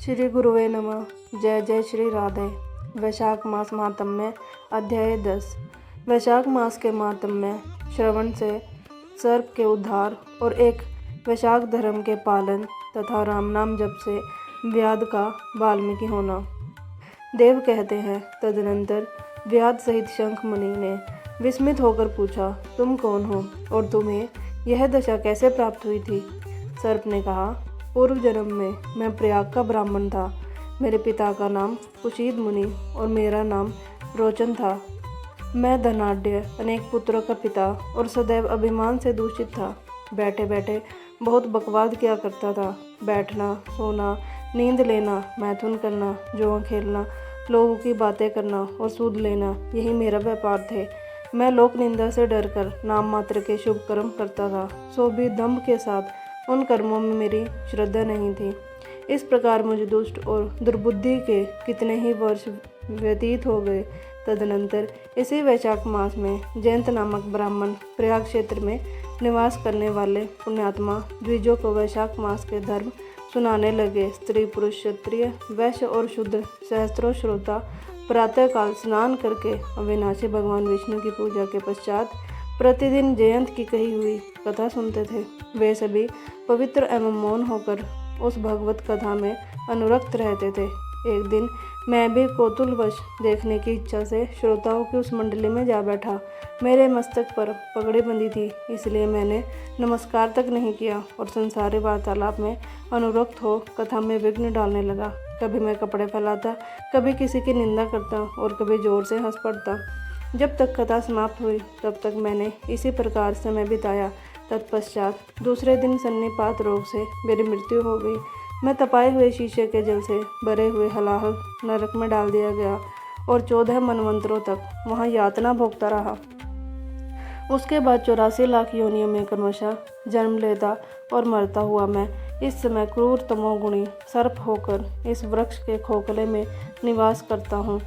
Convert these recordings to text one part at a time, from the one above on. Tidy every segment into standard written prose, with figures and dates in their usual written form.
श्री गुरुवे नमः। जय जय श्री राधे। वैशाख मास महात्म्य अध्याय 10। वैशाख मास के महात्म्य श्रवण से सर्प के उद्धार और एक वैशाख धर्म के पालन तथा राम नाम जप से व्याध का वाल्मीकि होना। देव कहते हैं, तदनंतर व्याध सहित शंख मुनि ने विस्मित होकर पूछा, तुम कौन हो और तुम्हें यह दशा कैसे प्राप्त हुई थी? सर्प ने कहा, पूर्व जन्म में मैं प्रयाग का ब्राह्मण था। मेरे पिता का नाम कुशीद मुनि और मेरा नाम रोचन था। मैं धनाढ्य, अनेक पुत्रों का पिता और सदैव अभिमान से दूषित था। बैठे बैठे बहुत बकवाद किया करता था। बैठना, सोना, नींद लेना, मैथुन करना, जुआ खेलना, लोगों की बातें करना और सूद लेना, यही मेरा व्यापार थे। मैं लोक निंदा से डरकर नाम मात्र के शुभ कर्म करता था, सो भी दंभ के साथ उन कर्मों में मेरी श्रद्धा नहीं थी। इस प्रकार मुझे दुष्ट और दुर्बुद्धि के कितने ही वर्ष व्यतीत हो गए। तदनंतर इसी वैशाख मास में जयंत नामक ब्राह्मण प्रयाग क्षेत्र में निवास करने वाले पुण्यात्मा द्विजों को वैशाख मास के धर्म सुनाने लगे। स्त्री पुरुष क्षत्रिय वैश्य और शूद्र सहस्त्रों श्रोता प्रातःकाल स्नान करके अविनाशी भगवान विष्णु की पूजा के पश्चात प्रतिदिन जयंत की कही हुई कथा सुनते थे। वे सभी पवित्र एवं मौन होकर उस भगवत कथा में अनुरक्त रहते थे। एक दिन मैं भी कौतूहलवश देखने की इच्छा से श्रोताओं की उस मंडली में जा बैठा। मेरे मस्तक पर पगड़ी बंधी थी, इसलिए मैंने नमस्कार तक नहीं किया और संसारी वार्तालाप में अनुरक्त हो कथा में विघ्न डालने लगा। कभी मैं कपड़े फैलाता, कभी किसी की निंदा करता और कभी जोर से हंस पड़ता। जब तक कथा समाप्त हुई तब तक मैंने इसी प्रकार समय बिताया। तत्पश्चात दूसरे दिन सन्निपात रोग से मेरी मृत्यु हो गई। मैं तपाए हुए शीशे के जल से भरे हुए हलाहल नरक में डाल दिया गया और 14 मनवंतरों तक वहाँ यातना भोगता रहा। उसके बाद 84 लाख योनियों में क्रमशः जन्म लेता और मरता हुआ मैं इस समय क्रूर तमोगुणी सर्प होकर इस वृक्ष के खोखले में निवास करता हूँ।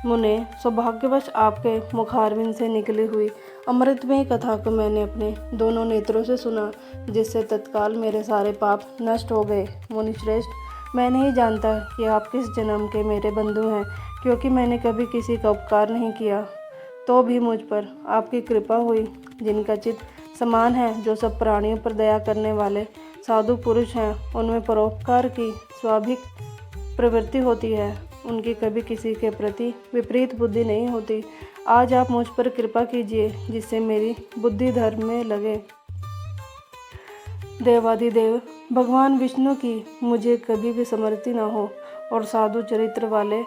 मुने, सौभाग्यवश आपके मुखारविंद से निकली हुई अमृतमयी कथा को मैंने अपने दोनों नेत्रों से सुना, जिससे तत्काल मेरे सारे पाप नष्ट हो गए। मुनिश्रेष्ठ, मैं नहीं जानता कि आप किस जन्म के मेरे बंधु हैं, क्योंकि मैंने कभी किसी का उपकार नहीं किया। तो भी मुझ पर आपकी कृपा हुई। जिनका चित्त समान है, जो सब प्राणियों पर दया करने वाले साधु पुरुष हैं, उनमें परोपकार की स्वाभाविक प्रवृत्ति होती है। उनकी कभी किसी के प्रति विपरीत बुद्धि नहीं होती। आज आप मुझ पर कृपा कीजिए, जिससे मेरी बुद्धि धर्म में लगे। देवाधिदेव भगवान विष्णु की मुझे कभी भी समृद्धि न हो और साधु चरित्र वाले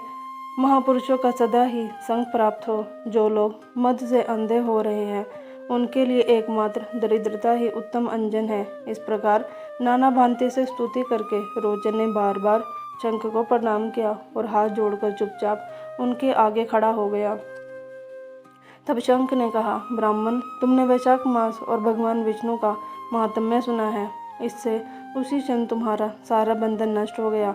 महापुरुषों का सदा ही संग प्राप्त हो। जो लोग मद से अंधे हो रहे हैं, उनके लिए एकमात्र दरिद्रता ही उत्तम अंजन है। इस प्रकार नाना भांति से स्तुति करके रोचन ने बार बार शंख को प्रणाम किया और हाथ जोड़कर चुपचाप उनके आगे खड़ा हो गया। तब शंख ने कहा, ब्राह्मण, तुमने वैशाख मास और भगवान विष्णु का महात्म्य सुना है। इससे उसी क्षण तुम्हारा सारा बंधन नष्ट हो गया।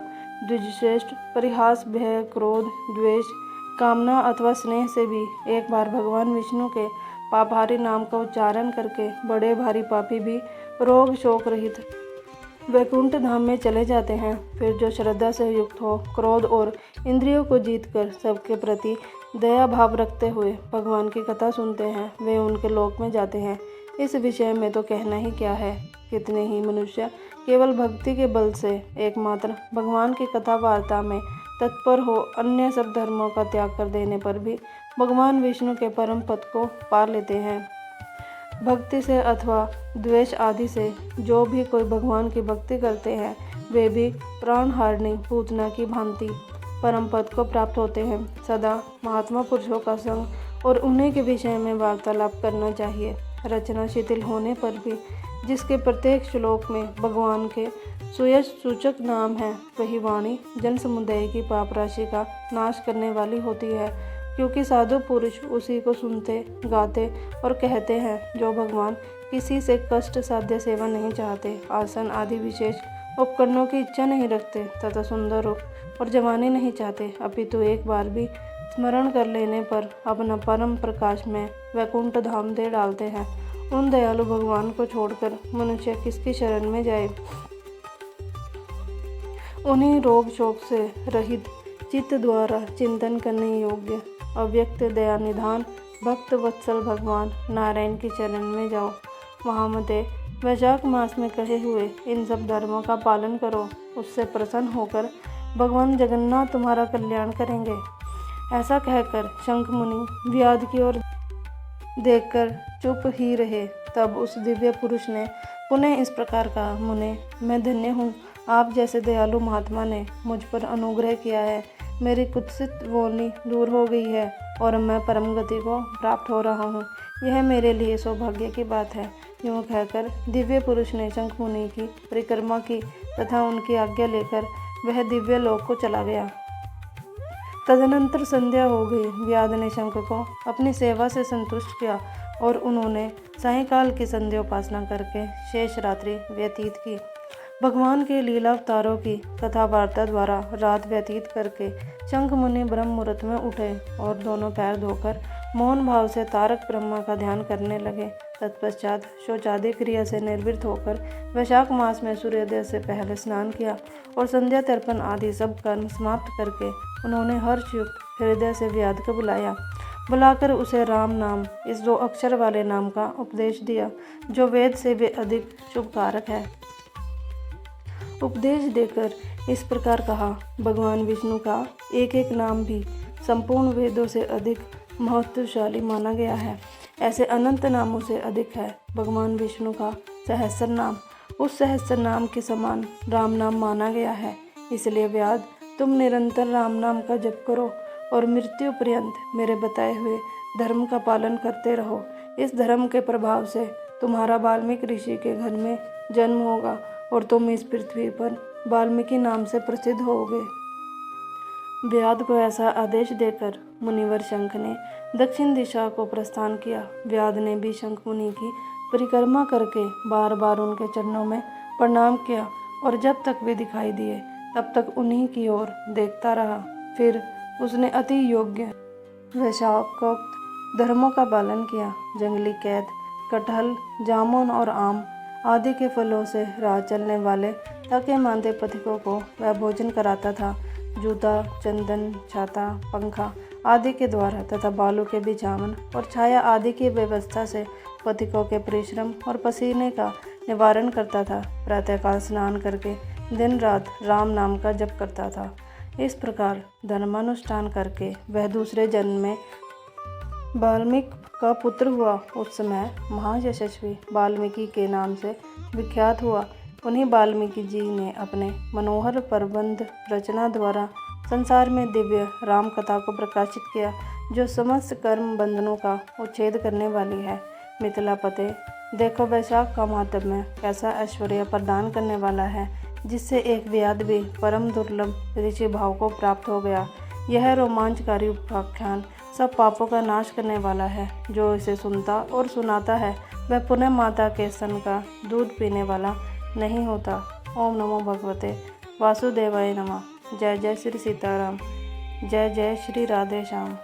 द्विजश्रेष्ठ, परिहास, भय, क्रोध, द्वेष, कामना अथवा स्नेह से भी एक बार भगवान विष्णु के पापहारी नाम का उच्चारण करके बड़े भारी पापी भी रोग शोक रहित वैकुंठ धाम में चले जाते हैं। फिर जो श्रद्धा से युक्त हो, क्रोध और इंद्रियों को जीतकर सबके प्रति दया भाव रखते हुए भगवान की कथा सुनते हैं, वे उनके लोक में जाते हैं। इस विषय में तो कहना ही क्या है। कितने ही मनुष्य केवल भक्ति के बल से एकमात्र भगवान की कथा वार्ता में तत्पर हो, अन्य सब धर्मों का त्याग कर देने पर भी भगवान विष्णु के परम पद को पा लेते हैं। भक्ति से अथवा द्वेष आदि से जो भी कोई भगवान की भक्ति करते हैं, वे भी प्राणहारिणी पूतना की भांति परम पद को प्राप्त होते हैं। सदा महात्मा पुरुषों का संग और उन्हीं के विषय में वार्तालाप करना चाहिए। रचना शिथिल होने पर भी जिसके प्रत्येक श्लोक में भगवान के सुयश सूचक नाम है, वही वाणी जन समुदाय की पाप राशि का नाश करने वाली होती है, क्योंकि साधु पुरुष उसी को सुनते, गाते और कहते हैं जो भगवान किसी से कष्ट साध्य सेवा नहीं चाहते, आसन आदि विशेष उपकरणों की इच्छा नहीं रखते तथा सुंदर रूप और जवानी नहीं चाहते, अपितु एक बार भी स्मरण कर लेने पर अपना परम प्रकाश में वैकुंठ धाम दे डालते हैं। उन दयालु भगवान को छोड़कर मनुष्य किसकी शरण में जाए। उन्हीं रोग शोक से रहित चित्त द्वारा चिंतन करने योग्य अव्यक्त दया निधान भक्त वत्सल भगवान नारायण के चरण में जाओ। महामते, वैशाख मास में कहे हुए इन सब धर्मों का पालन करो, उससे प्रसन्न होकर भगवान जगन्नाथ तुम्हारा कल्याण करेंगे। ऐसा कहकर शंख मुनि व्याध की ओर देखकर चुप ही रहे। तब उस दिव्य पुरुष ने पुनः इस प्रकार कहा, मुने, मैं धन्य हूँ, आप जैसे दयालु महात्मा ने मुझ पर अनुग्रह किया है। मेरी कुत्सित योनि दूर हो गई है और मैं परम गति को प्राप्त हो रहा हूँ। यह मेरे लिए सौभाग्य की बात है। यूँ कहकर दिव्य पुरुष ने शंख मुनि की परिक्रमा की तथा उनकी आज्ञा लेकर वह दिव्य लोक को चला गया। तदनंतर संध्या हो गई। व्याध ने शंख को अपनी सेवा से संतुष्ट किया और उन्होंने सायंकाल की संध्योपासना करके शेष रात्रि व्यतीत की। भगवान के लीला अवतारों की कथा वार्ता द्वारा रात व्यतीत करके शंख मुनि ब्रह्म मुहूर्त में उठे और दोनों पैर धोकर मौन भाव से तारक ब्रह्मा का ध्यान करने लगे। तत्पश्चात शौचादि क्रिया से निर्वृत्त होकर वैशाख मास में सूर्योदय से पहले स्नान किया और संध्या तर्पण आदि सब कर्म समाप्त करके उन्होंने हर्षयुक्त हृदय से व्याध को बुलाकर उसे राम नाम, इस 2 अक्षर वाले नाम का उपदेश दिया, जो वेद से भी अधिक शुभकारक है। उपदेश देकर इस प्रकार कहा, भगवान विष्णु का एक एक नाम भी संपूर्ण वेदों से अधिक महत्वशाली माना गया है। ऐसे अनंत नामों से अधिक है भगवान विष्णु का सहस्र नाम, उस सहस्र नाम के समान राम नाम माना गया है। इसलिए व्याध, तुम निरंतर राम नाम का जप करो और मृत्यु पर्यंत मेरे बताए हुए धर्म का पालन करते रहो। इस धर्म के प्रभाव से तुम्हारा वाल्मीकि ऋषि के घर में जन्म होगा और तुम इस पृथ्वी पर वाल्मीकि नाम से प्रसिद्ध होगे। व्याध को ऐसा आदेश देकर मुनिवर शंख ने दक्षिण दिशा को प्रस्थान किया। व्याध ने भी शंख मुनि की परिक्रमा करके बार बार उनके चरणों में प्रणाम किया और जब तक वे दिखाई दिए तब तक उन्हीं की ओर देखता रहा। फिर उसने अति योग्य वैशाखोक्त धर्मों का पालन किया। जंगली कैद, कटहल, जामुन और आम आदि के फलों से राह चलने वाले थके मांदे पथिकों को वह भोजन कराता था। जूता, चंदन, छाता, पंखा आदि के द्वारा तथा बालू के बिछावन और छाया आदि की व्यवस्था से पथिकों के परिश्रम और पसीने का निवारण करता था। प्रातःकाल स्नान करके दिन रात राम नाम का जप करता था। इस प्रकार धर्मानुष्ठान करके वह दूसरे जन्म में वाल्मीकि का पुत्र हुआ। उस समय महायशस्वी वाल्मीकि के नाम से विख्यात हुआ। उन्हीं वाल्मीकि जी ने अपने मनोहर प्रबंध रचना द्वारा संसार में दिव्य राम कथा को प्रकाशित किया, जो समस्त कर्म बंधनों का उच्छेद करने वाली है। मिथिलापते, देखो वैशाख का महात्म्य कैसा ऐश्वर्य प्रदान करने वाला है, जिससे एक व्याध भी परम दुर्लभ ऋषि भाव को प्राप्त हो गया। यह रोमांचकारी उपाख्यान सब पापों का नाश करने वाला है। जो इसे सुनता और सुनाता है वह पुनः माता के स्तन का दूध पीने वाला नहीं होता। ओम नमो भगवते वासुदेवाय नमः। जय जय श्री सीताराम। जय जय श्री राधे श्याम।